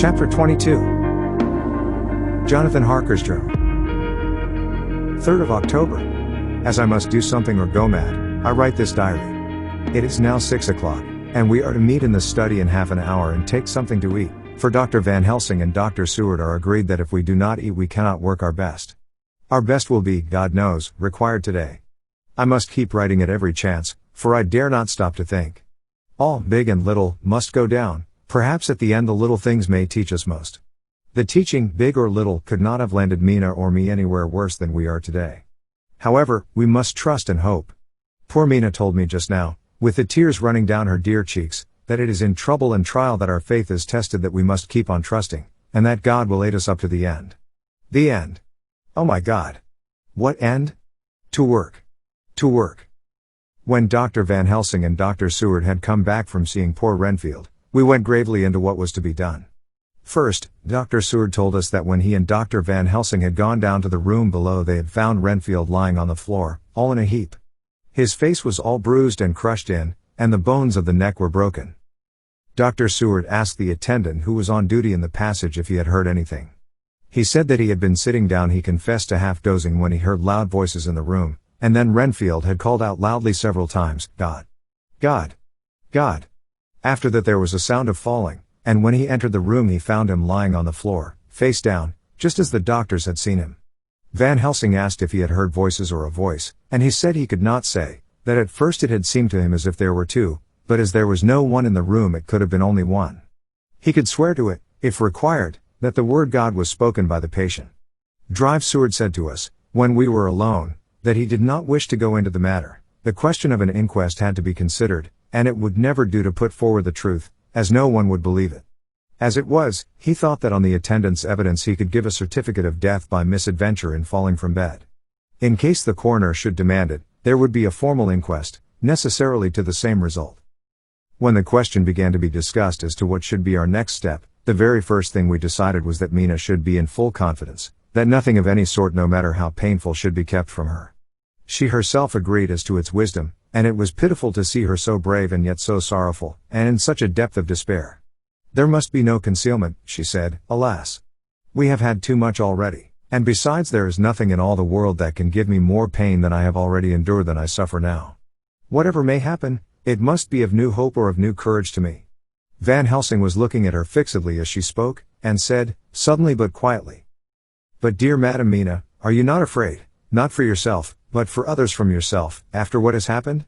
Chapter 22. Jonathan Harker's Journal. 3rd of October. As I must do something or go mad, I write this diary. It is now 6 o'clock, and we are to meet in the study in half an hour and take something to eat, for Dr. Van Helsing and Dr. Seward are agreed that if we do not eat we cannot work our best. Our best will be, God knows, required today. I must keep writing at every chance, for I dare not stop to think. All, big and little, must go down. Perhaps at the end the little things may teach us most. The teaching, big or little, could not have landed Mina or me anywhere worse than we are today. However, we must trust and hope. Poor Mina told me just now, with the tears running down her dear cheeks, that it is in trouble and trial that our faith is tested, that we must keep on trusting, and that God will aid us up to the end. The end. Oh my God. What end? To work. To work. When Dr. Van Helsing and Dr. Seward had come back from seeing poor Renfield, we went gravely into what was to be done. First, Dr. Seward told us that when he and Dr. Van Helsing had gone down to the room below, they had found Renfield lying on the floor, all in a heap. His face was all bruised and crushed in, and the bones of the neck were broken. Dr. Seward asked the attendant who was on duty in the passage if he had heard anything. He said that he had been sitting down. He confessed to half dozing when he heard loud voices in the room, and then Renfield had called out loudly several times, "God! God! God!" After that there was a sound of falling, and when he entered the room he found him lying on the floor, face down, just as the doctors had seen him. Van Helsing asked if he had heard voices or a voice, and he said he could not say, that at first it had seemed to him as if there were two, but as there was no one in the room it could have been only one. He could swear to it, if required, that the word God was spoken by the patient. Drive Seward said to us, when we were alone, that he did not wish to go into the matter. The question of an inquest had to be considered, and it would never do to put forward the truth, as no one would believe it. As it was, he thought that on the attendant's evidence he could give a certificate of death by misadventure in falling from bed. In case the coroner should demand it, there would be a formal inquest, necessarily to the same result. When the question began to be discussed as to what should be our next step, the very first thing we decided was that Mina should be in full confidence, that nothing of any sort, no matter how painful, should be kept from her. She herself agreed as to its wisdom, and it was pitiful to see her so brave and yet so sorrowful, and in such a depth of despair. There must be no concealment, she said, alas. We have had too much already, and besides there is nothing in all the world that can give me more pain than I have already endured than I suffer now. Whatever may happen, it must be of new hope or of new courage to me. Van Helsing was looking at her fixedly as she spoke, and said, suddenly but quietly, "But dear Madam Mina, are you not afraid, not for yourself, but for others, from yourself, after what has happened?"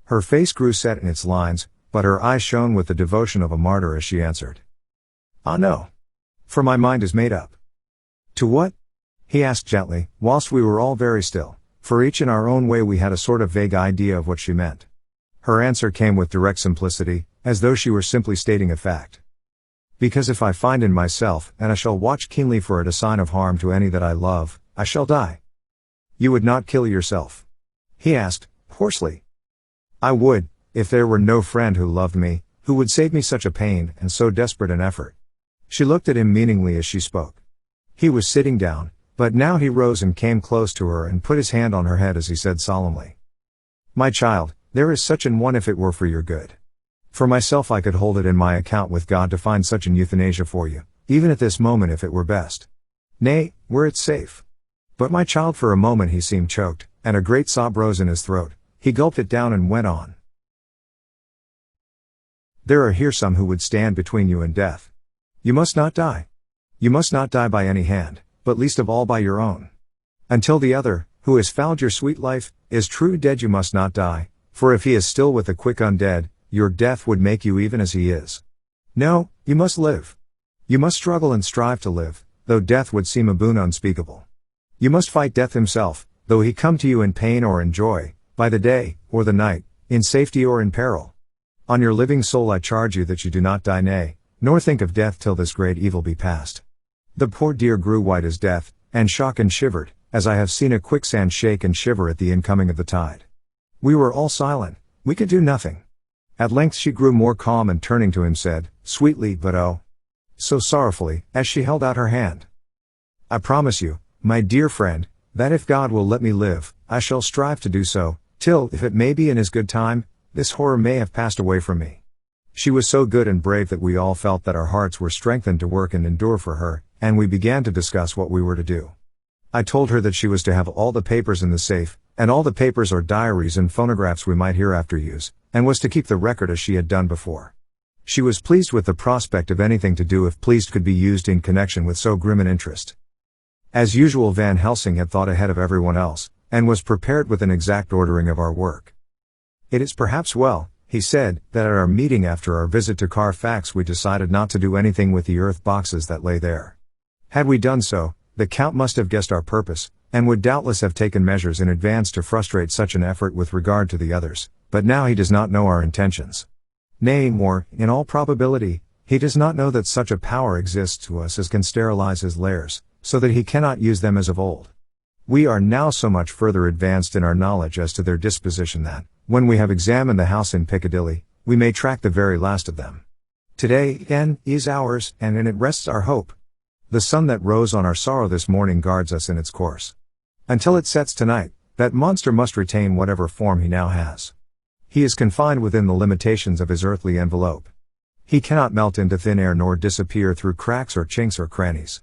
Her face grew set in its lines, but her eyes shone with the devotion of a martyr as she answered, "Ah no. For my mind is made up." "To what?" he asked gently, whilst we were all very still, for each in our own way we had a sort of vague idea of what she meant. Her answer came with direct simplicity, as though she were simply stating a fact. "Because if I find in myself, and I shall watch keenly for it, a sign of harm to any that I love, I shall die." "You would not kill yourself?" he asked, hoarsely. "I would, if there were no friend who loved me, who would save me such a pain and so desperate an effort." She looked at him meaningly as she spoke. He was sitting down, but now he rose and came close to her and put his hand on her head as he said solemnly, "My child, there is such an one if it were for your good. For myself I could hold it in my account with God to find such an euthanasia for you, even at this moment if it were best. Nay, were it safe. But my child," for a moment he seemed choked, and a great sob rose in his throat. He gulped it down and went on. "There are here some who would stand between you and death. You must not die. You must not die by any hand, but least of all by your own. Until the other, who has fouled your sweet life, is true dead you must not die, for if he is still with the quick undead, your death would make you even as he is. No, you must live. You must struggle and strive to live, though death would seem a boon unspeakable. You must fight death himself, though he come to you in pain or in joy, by the day, or the night, in safety or in peril. On your living soul I charge you that you do not die, nay, nor think of death till this great evil be past." The poor dear grew white as death, and shook and shivered, as I have seen a quicksand shake and shiver at the incoming of the tide. We were all silent, we could do nothing. At length she grew more calm and turning to him said, sweetly but oh, so sorrowfully, as she held out her hand, "I promise you, my dear friend, that if God will let me live, I shall strive to do so, till, if it may be in his good time, this horror may have passed away from me. She was so good and brave that we all felt that our hearts were strengthened to work and endure for her, and we began to discuss what we were to do. I told her that she was to have all the papers in the safe, and all the papers or diaries and phonographs we might hereafter use, and was to keep the record as she had done before. She was pleased with the prospect of anything to do if pleased could be used in connection with so grim an interest. As usual, Van Helsing had thought ahead of everyone else, and was prepared with an exact ordering of our work. It is perhaps well, he said, that at our meeting after our visit to Carfax we decided not to do anything with the earth boxes that lay there. Had we done so, the Count must have guessed our purpose, and would doubtless have taken measures in advance to frustrate such an effort with regard to the others, but now he does not know our intentions. Nay, more, in all probability, he does not know that such a power exists to us as can sterilize his lairs, so that he cannot use them as of old. We are now so much further advanced in our knowledge as to their disposition that, when we have examined the house in Piccadilly, we may track the very last of them. Today, again, is ours, and in it rests our hope. The sun that rose on our sorrow this morning guards us in its course. Until it sets tonight, that monster must retain whatever form he now has. He is confined within the limitations of his earthly envelope. He cannot melt into thin air nor disappear through cracks or chinks or crannies.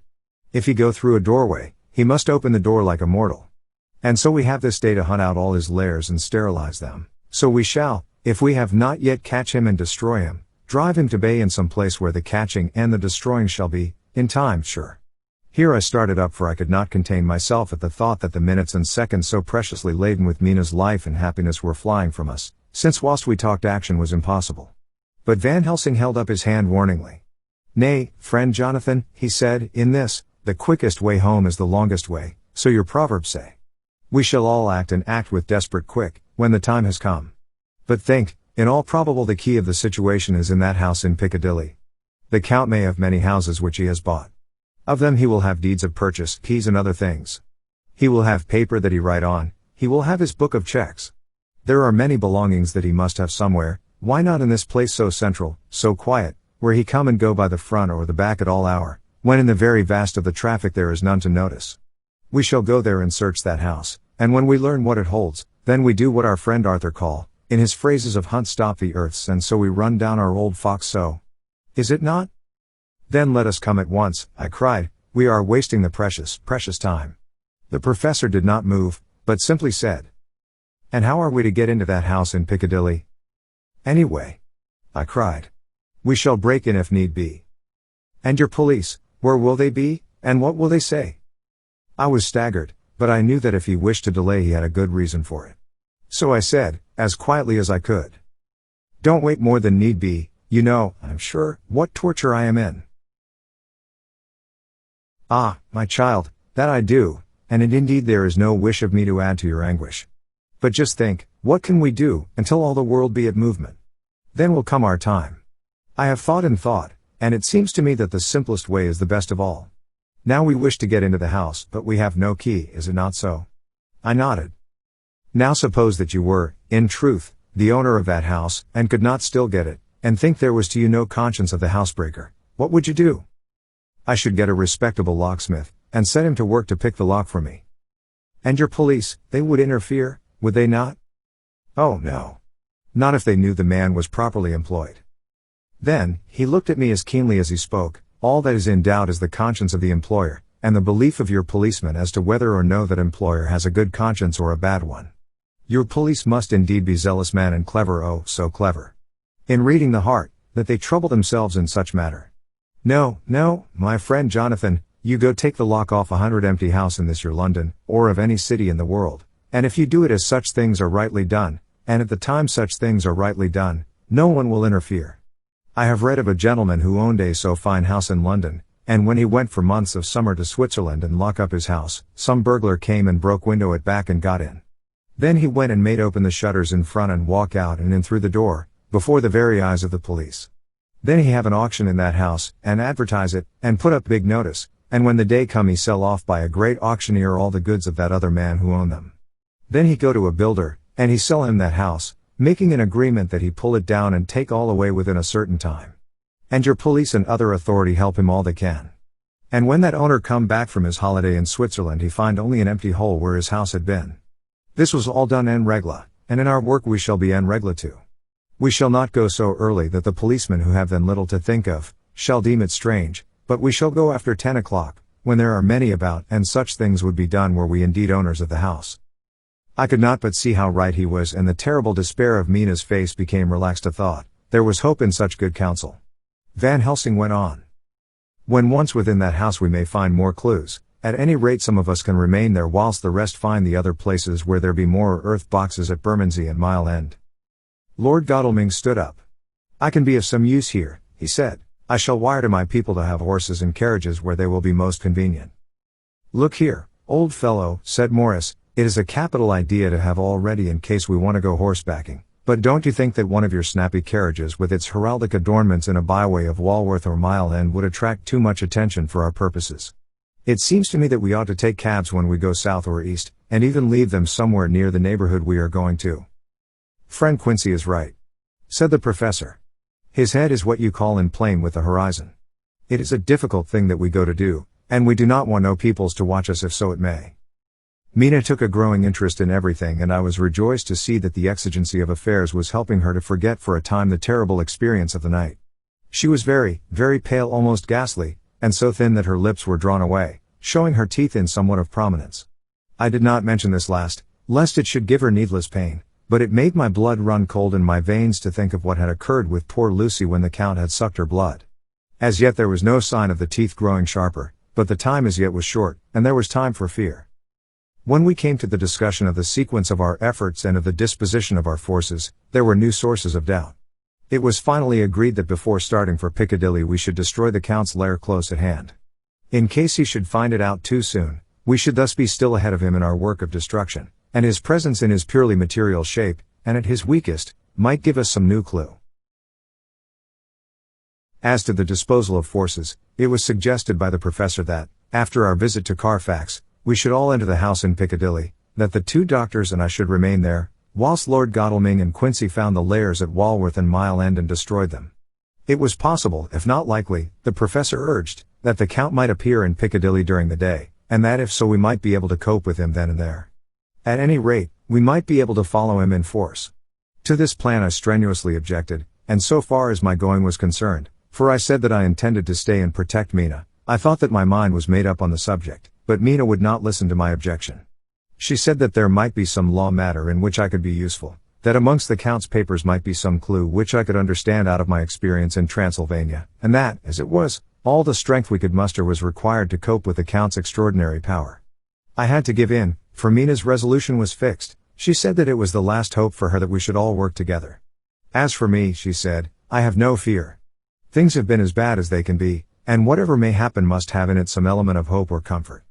If he go through a doorway, he must open the door like a mortal. And so we have this day to hunt out all his lairs and sterilize them. So we shall, if we have not yet catch him and destroy him, drive him to bay in some place where the catching and the destroying shall be, in time, sure. Here I started up, for I could not contain myself at the thought that the minutes and seconds so preciously laden with Mina's life and happiness were flying from us, since whilst we talked action was impossible. But Van Helsing held up his hand warningly. Nay, friend Jonathan, he said, in this, the quickest way home is the longest way, so your proverbs say. We shall all act and act with desperate quick, when the time has come. But think, in all probable the key of the situation is in that house in Piccadilly. The Count may have many houses which he has bought. Of them he will have deeds of purchase, keys and other things. He will have paper that he write on, he will have his book of checks. There are many belongings that he must have somewhere, why not in this place so central, so quiet, where he come and go by the front or the back at all hour, when in the very vast of the traffic there is none to notice. We shall go there and search that house, and when we learn what it holds, then we do what our friend Arthur call, in his phrases of hunt stop the earths, and so we run down our old fox. So is it not? Then let us come at once, I cried, we are wasting the precious time. The professor did not move, but simply said, and how are we to get into that house in Piccadilly? Anyway, I cried. We shall break in if need be. And your police, where will they be, and what will they say? I was staggered, but I knew that if he wished to delay he had a good reason for it. So I said, as quietly as I could, don't wait more than need be, you know, I'm sure, what torture I am in. Ah, my child, that I do, and indeed there is no wish of me to add to your anguish. But just think, what can we do, until all the world be at movement? Then will come our time. I have thought and thought, and it seems to me that the simplest way is the best of all. Now we wish to get into the house, but we have no key, is it not so? I nodded. Now suppose that you were, in truth, the owner of that house, and could not still get it, and think there was to you no conscience of the housebreaker, what would you do? I should get a respectable locksmith, and set him to work to pick the lock for me. And your police, they would interfere, would they not? Oh no. Not if they knew the man was properly employed. Then, he looked at me as keenly as he spoke, all that is in doubt is the conscience of the employer, and the belief of your policeman as to whether or no that employer has a good conscience or a bad one. Your police must indeed be zealous men and clever, oh, so clever. In reading the heart, that they trouble themselves in such matter. No, my friend Jonathan, you go take the lock off 100 empty house in this your London, or of any city in the world, and if you do it as such things are rightly done, and at the time such things are rightly done, no one will interfere. I have read of a gentleman who owned a so fine house in London, and when he went for months of summer to Switzerland and lock up his house, some burglar came and broke window at back and got in. Then he went and made open the shutters in front and walk out and in through the door, before the very eyes of the police. Then he have an auction in that house, and advertise it, and put up big notice, and when the day come he sell off by a great auctioneer all the goods of that other man who owned them. Then he go to a builder, and he sell him that house, making an agreement that he pull it down and take all away within a certain time. And your police and other authority help him all they can. And when that owner come back from his holiday in Switzerland he find only an empty hole where his house had been. This was all done en regla, and in our work we shall be en regla too. We shall not go so early that the policemen who have then little to think of, shall deem it strange, but we shall go after 10 o'clock, when there are many about, and such things would be done were we indeed owners of the house. I could not but see how right he was, and the terrible despair of Mina's face became relaxed a thought. There was hope in such good counsel. Van Helsing went on. When once within that house we may find more clues. At any rate some of us can remain there whilst the rest find the other places where there be more earth boxes at Bermondsey and Mile End. Lord Godalming stood up. I can be of some use here, he said. I shall wire to my people to have horses and carriages where they will be most convenient. Look here, old fellow, said Morris, it is a capital idea to have all ready in case we want to go horsebacking, but don't you think that one of your snappy carriages with its heraldic adornments in a byway of Walworth or Mile End would attract too much attention for our purposes? It seems to me that we ought to take cabs when we go south or east, and even leave them somewhere near the neighborhood we are going to. Friend Quincy is right, said the professor. His head is what you call in plane with the horizon. It is a difficult thing that we go to do, and we do not want no peoples to watch us if so it may. Mina took a growing interest in everything, and I was rejoiced to see that the exigency of affairs was helping her to forget for a time the terrible experience of the night. She was very, very pale, almost ghastly, and so thin that her lips were drawn away, showing her teeth in somewhat of prominence. I did not mention this last, lest it should give her needless pain, but it made my blood run cold in my veins to think of what had occurred with poor Lucy when the Count had sucked her blood. As yet there was no sign of the teeth growing sharper, but the time as yet was short, and there was time for fear. When we came to the discussion of the sequence of our efforts and of the disposition of our forces, there were new sources of doubt. It was finally agreed that before starting for Piccadilly we should destroy the Count's lair close at hand. In case he should find it out too soon, we should thus be still ahead of him in our work of destruction, and his presence in his purely material shape, and at his weakest, might give us some new clue. As to the disposal of forces, it was suggested by the professor that, after our visit to Carfax, we should all enter the house in Piccadilly, that the 2 doctors and I should remain there, whilst Lord Godalming and Quincy found the lairs at Walworth and Mile End and destroyed them. It was possible, if not likely, the professor urged, that the Count might appear in Piccadilly during the day, and that if so we might be able to cope with him then and there. At any rate, we might be able to follow him in force. To this plan I strenuously objected, and so far as my going was concerned, for I said that I intended to stay and protect Mina, I thought that my mind was made up on the subject, but Mina would not listen to my objection. She said that there might be some law matter in which I could be useful, that amongst the Count's papers might be some clue which I could understand out of my experience in Transylvania, and that, as it was, all the strength we could muster was required to cope with the Count's extraordinary power. I had to give in, for Mina's resolution was fixed. She said that it was the last hope for her that we should all work together. As for me, she said, I have no fear. Things have been as bad as they can be, and whatever may happen must have in it some element of hope or comfort.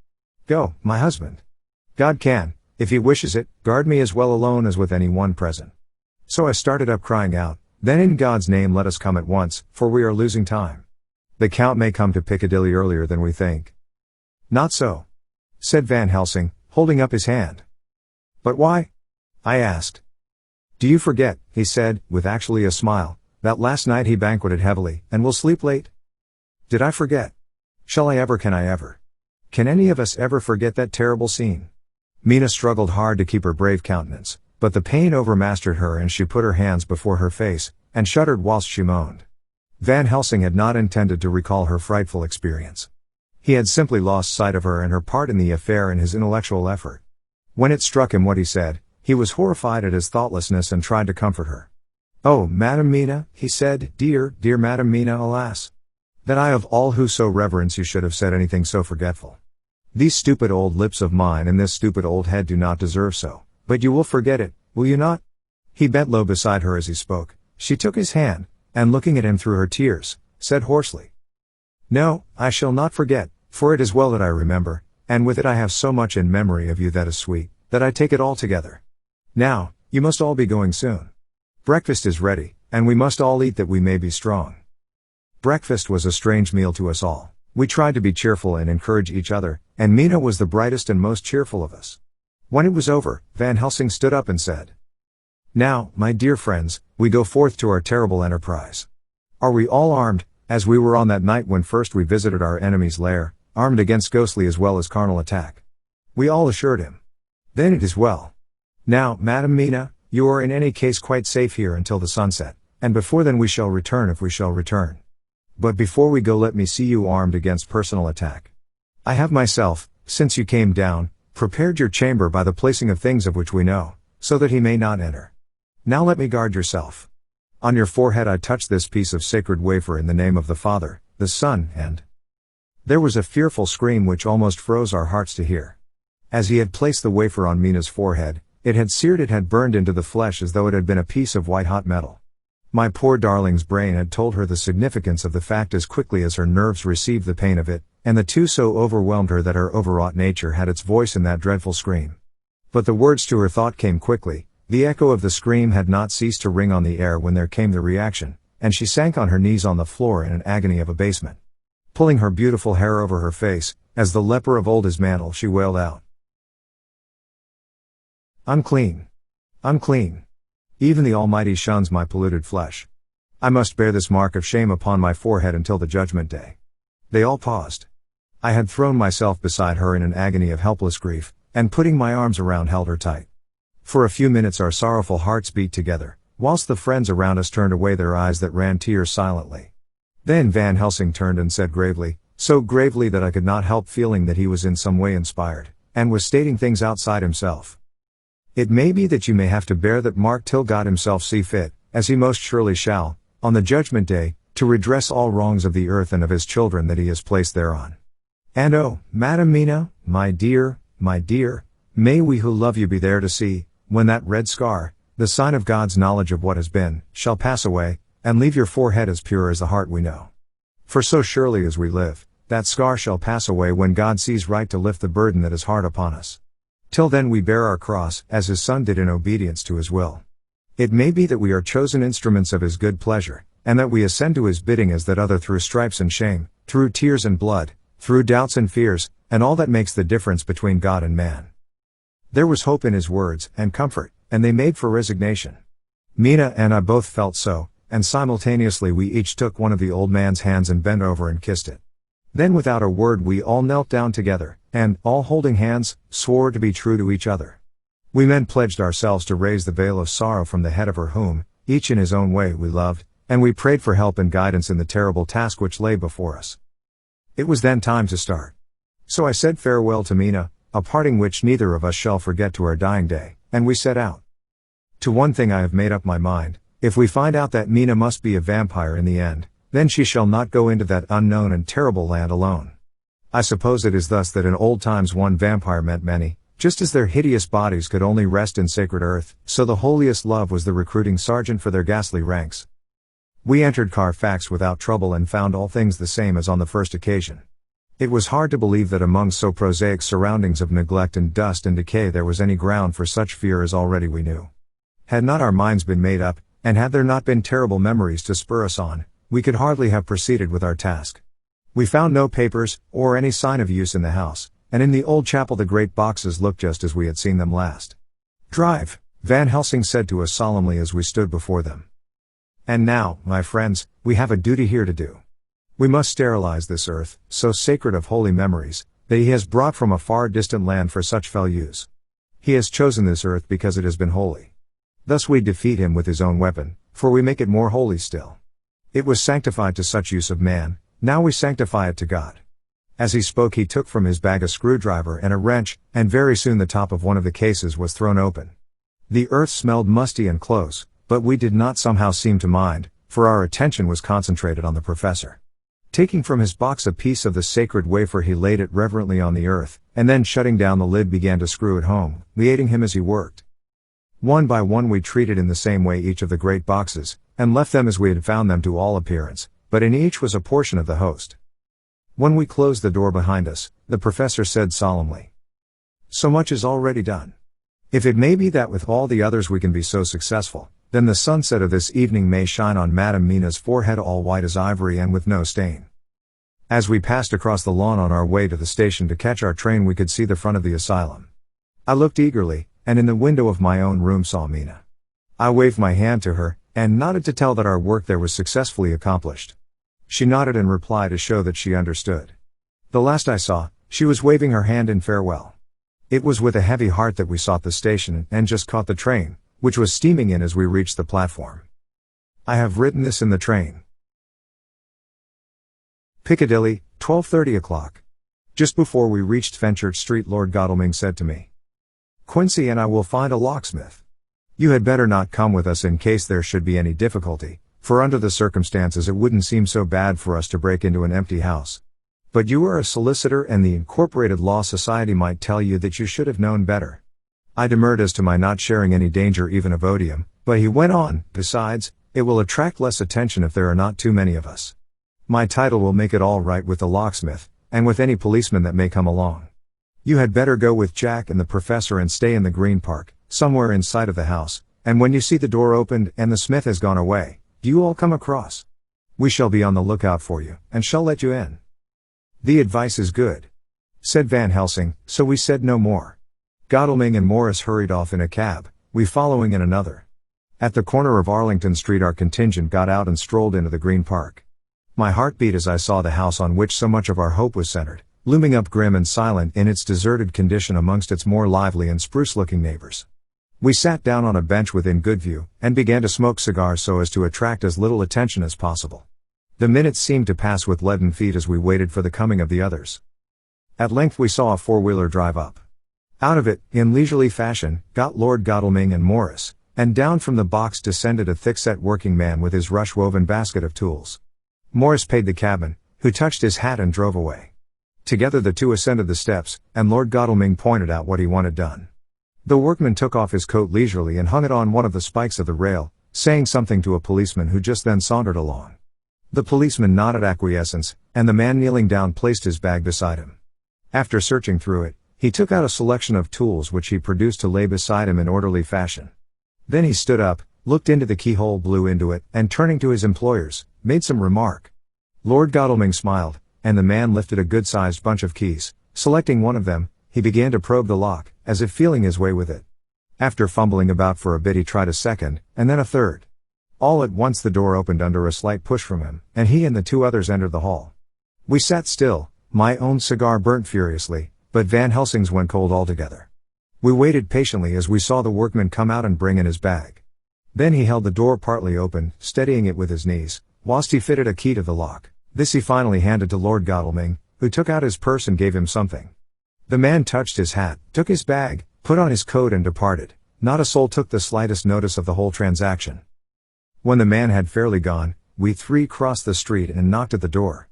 Go, my husband. God can, if he wishes it, guard me as well alone as with any one present. So I started up crying out, then in God's name let us come at once, for we are losing time. The Count may come to Piccadilly earlier than we think. Not so, said Van Helsing, holding up his hand. But why? I asked. Do you forget, he said, with actually a smile, that last night he banqueted heavily, and will sleep late? Did I forget? Shall I ever? Can I ever? Can any of us ever forget that terrible scene? Mina struggled hard to keep her brave countenance, but the pain overmastered her and she put her hands before her face, and shuddered whilst she moaned. Van Helsing had not intended to recall her frightful experience. He had simply lost sight of her and her part in the affair in his intellectual effort. When it struck him what he said, he was horrified at his thoughtlessness and tried to comfort her. Oh, Madam Mina, he said, dear, dear Madam Mina, alas! That I of all who so reverence you should have said anything so forgetful. These stupid old lips of mine and this stupid old head do not deserve so, but you will forget it, will you not? He bent low beside her as he spoke. She took his hand, and looking at him through her tears, said hoarsely, No, I shall not forget, for it is well that I remember, and with it I have so much in memory of you that is sweet, that I take it all together. Now, you must all be going soon. Breakfast is ready, and we must all eat that we may be strong. Breakfast was a strange meal to us all. We tried to be cheerful and encourage each other, and Mina was the brightest and most cheerful of us. When it was over, Van Helsing stood up and said, Now, my dear friends, we go forth to our terrible enterprise. Are we all armed, as we were on that night when first we visited our enemy's lair, armed against ghostly as well as carnal attack? We all assured him. Then it is well. Now, Madam Mina, You are in any case quite safe here until the sunset, and before then we shall return if we shall return. But before we go let me see you armed against personal attack. I have myself, since you came down, prepared your chamber by the placing of things of which we know, so that he may not enter. Now let me guard yourself. On your forehead I touch this piece of sacred wafer in the name of the Father, the Son, and—" There was a fearful scream which almost froze our hearts to hear. As he had placed the wafer on Mina's forehead, it had burned into the flesh as though it had been a piece of white-hot metal. My poor darling's brain had told her the significance of the fact as quickly as her nerves received the pain of it, and the two so overwhelmed her that her overwrought nature had its voice in that dreadful scream. But the words to her thought came quickly, the echo of the scream had not ceased to ring on the air when there came the reaction, and she sank on her knees on the floor in an agony of abasement. Pulling her beautiful hair over her face, as the leper of old his mantle, she wailed out, "Unclean! Unclean! Even the Almighty shuns my polluted flesh. I must bear this mark of shame upon my forehead until the judgment day." They all paused. I had thrown myself beside her in an agony of helpless grief, and putting my arms around held her tight. For a few minutes our sorrowful hearts beat together, whilst the friends around us turned away their eyes that ran tears silently. Then Van Helsing turned and said gravely, so gravely that I could not help feeling that he was in some way inspired, and was stating things outside himself. "It may be that you may have to bear that mark till God himself see fit, as he most surely shall, on the judgment day, to redress all wrongs of the earth and of his children that he has placed thereon. And oh, Madam Mina, my dear, may we who love you be there to see, when that red scar, the sign of God's knowledge of what has been, shall pass away, and leave your forehead as pure as the heart we know. For so surely as we live, that scar shall pass away when God sees right to lift the burden that is hard upon us. Till then we bear our cross, as his Son did in obedience to his will. It may be that we are chosen instruments of his good pleasure, and that we ascend to his bidding as that other through stripes and shame, through tears and blood, through doubts and fears, and all that makes the difference between God and man." There was hope in his words, and comfort, and they made for resignation. Mina and I both felt so, and simultaneously we each took one of the old man's hands and bent over and kissed it. Then without a word we all knelt down together, and, all holding hands, swore to be true to each other. We men pledged ourselves to raise the veil of sorrow from the head of her whom, each in his own way, we loved, and we prayed for help and guidance in the terrible task which lay before us. It was then time to start. So I said farewell to Mina, a parting which neither of us shall forget to our dying day, and we set out. To one thing I have made up my mind: if we find out that Mina must be a vampire in the end, then she shall not go into that unknown and terrible land alone. I suppose it is thus that in old times one vampire meant many, just as their hideous bodies could only rest in sacred earth, so the holiest love was the recruiting sergeant for their ghastly ranks. We entered Carfax without trouble and found all things the same as on the first occasion. It was hard to believe that among so prosaic surroundings of neglect and dust and decay there was any ground for such fear as already we knew. Had not our minds been made up, and had there not been terrible memories to spur us on, we could hardly have proceeded with our task. We found no papers, or any sign of use in the house, and in the old chapel the great boxes looked just as we had seen them last. "Drive," Van Helsing said to us solemnly as we stood before them. "And now, my friends, we have a duty here to do. We must sterilize this earth, so sacred of holy memories, that he has brought from a far distant land for such fell use. He has chosen this earth because it has been holy. Thus we defeat him with his own weapon, for we make it more holy still. It was sanctified to such use of man, now we sanctify it to God." As he spoke he took from his bag a screwdriver and a wrench, and very soon the top of one of the cases was thrown open. The earth smelled musty and close, but we did not somehow seem to mind, for our attention was concentrated on the professor. Taking from his box a piece of the sacred wafer he laid it reverently on the earth, and then shutting down the lid began to screw it home, we aiding him as he worked. One by one we treated in the same way each of the great boxes, and left them as we had found them to all appearance, but in each was a portion of the host. When we closed the door behind us, the professor said solemnly, "So much is already done. If it may be that with all the others we can be so successful, then the sunset of this evening may shine on Madam Mina's forehead all white as ivory and with no stain." As we passed across the lawn on our way to the station to catch our train we could see the front of the asylum. I looked eagerly, and in the window of my own room saw Mina. I waved my hand to her, and nodded to tell that our work there was successfully accomplished. She nodded in reply to show that she understood. The last I saw, she was waving her hand in farewell. It was with a heavy heart that we sought the station and just caught the train, which was steaming in as we reached the platform. I have written this in the train. Piccadilly, 12:30 o'clock. Just before we reached Fenchurch Street, Lord Godalming said to me, "Quincy and I will find a locksmith. You had better not come with us in case there should be any difficulty, for under the circumstances it wouldn't seem so bad for us to break into an empty house. But you are a solicitor and the Incorporated Law Society might tell you that you should have known better." I demurred as to my not sharing any danger even of odium, but he went on, "Besides, it will attract less attention if there are not too many of us. My title will make it all right with the locksmith, and with any policeman that may come along. You had better go with Jack and the professor and stay in the Green Park, somewhere in sight of the house, and when you see the door opened and the smith has gone away, you all come across. We shall be on the lookout for you, and shall let you in." "The advice is good," said Van Helsing, so we said no more. Godalming and Morris hurried off in a cab, we following in another. At the corner of Arlington Street our contingent got out and strolled into the Green Park. My heart beat as I saw the house on which so much of our hope was centered, looming up grim and silent in its deserted condition amongst its more lively and spruce-looking neighbors. We sat down on a bench within good view, and began to smoke cigars so as to attract as little attention as possible. The minutes seemed to pass with leaden feet as we waited for the coming of the others. At length we saw a four-wheeler drive up. Out of it, in leisurely fashion, got Lord Godalming and Morris, and down from the box descended a thick-set working man with his rush-woven basket of tools. Morris paid the cabman, who touched his hat and drove away. Together the two ascended the steps, and Lord Godalming pointed out what he wanted done. The workman took off his coat leisurely and hung it on one of the spikes of the rail, saying something to a policeman who just then sauntered along. The policeman nodded acquiescence, and the man kneeling down placed his bag beside him. After searching through it, he took out a selection of tools which he produced to lay beside him in orderly fashion. Then he stood up, looked into the keyhole, blew into it, and turning to his employers, made some remark. Lord Godalming smiled, and the man lifted a good-sized bunch of keys. Selecting one of them, he began to probe the lock, as if feeling his way with it. After fumbling about for a bit he tried a second, and then a third. All at once the door opened under a slight push from him, and he and the two others entered the hall. We sat still, my own cigar burnt furiously, but Van Helsing's went cold altogether. We waited patiently as we saw the workman come out and bring in his bag. Then he held the door partly open, steadying it with his knees, whilst he fitted a key to the lock. This he finally handed to Lord Godalming, who took out his purse and gave him something. The man touched his hat, took his bag, put on his coat and departed. Not a soul took the slightest notice of the whole transaction. When the man had fairly gone, we three crossed the street and knocked at the door.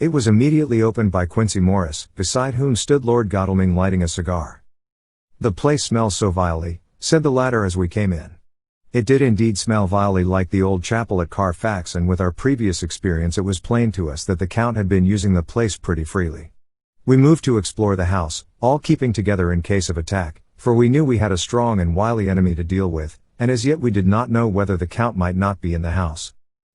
It was immediately opened by Quincy Morris, beside whom stood Lord Godalming lighting a cigar. "The place smells so vilely," said the latter as we came in. It did indeed smell vilely like the old chapel at Carfax, and with our previous experience it was plain to us that the Count had been using the place pretty freely. We moved to explore the house, all keeping together in case of attack, for we knew we had a strong and wily enemy to deal with, and as yet we did not know whether the Count might not be in the house.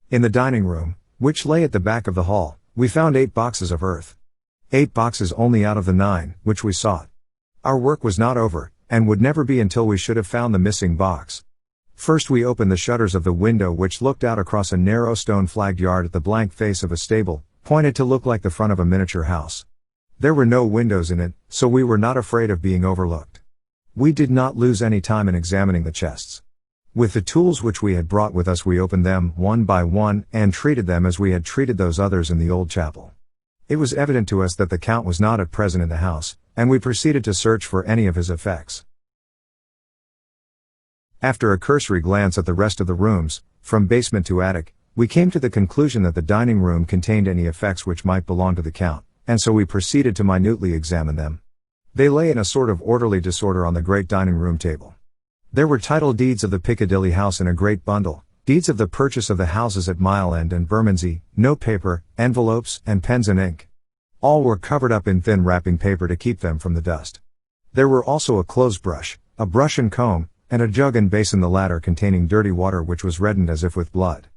In the dining room, which lay at the back of the hall, we found 8 boxes of earth. 8 boxes only out of the 9, which we sought. Our work was not over, and would never be until we should have found the missing box. First we opened the shutters of the window which looked out across a narrow stone-flagged yard at the blank face of a stable, pointed to look like the front of a miniature house. There were no windows in it, so we were not afraid of being overlooked. We did not lose any time in examining the chests. With the tools which we had brought with us we opened them one by one and treated them as we had treated those others in the old chapel. It was evident to us that the Count was not at present in the house, and we proceeded to search for any of his effects. After a cursory glance at the rest of the rooms, from basement to attic, we came to the conclusion that the dining room contained any effects which might belong to the Count, and so we proceeded to minutely examine them. They lay in a sort of orderly disorder on the great dining room table. There were title deeds of the Piccadilly house in a great bundle, deeds of the purchase of the houses at Mile End and Bermondsey, notepaper, envelopes, and pens and ink. All were covered up in thin wrapping paper to keep them from the dust. There were also a clothes brush, a brush and comb, and a jug and basin, the latter containing dirty water which was reddened as if with blood.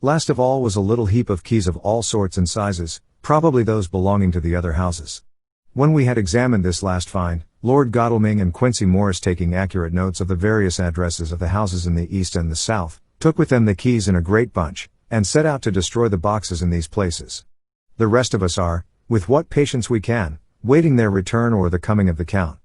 Last of all was a little heap of keys of all sorts and sizes, probably those belonging to the other houses. When we had examined this last find, Lord Godalming and Quincy Morris, taking accurate notes of the various addresses of the houses in the east and the south, took with them the keys in a great bunch, and set out to destroy the boxes in these places. The rest of us are, with what patience we can, waiting their return or the coming of the Count.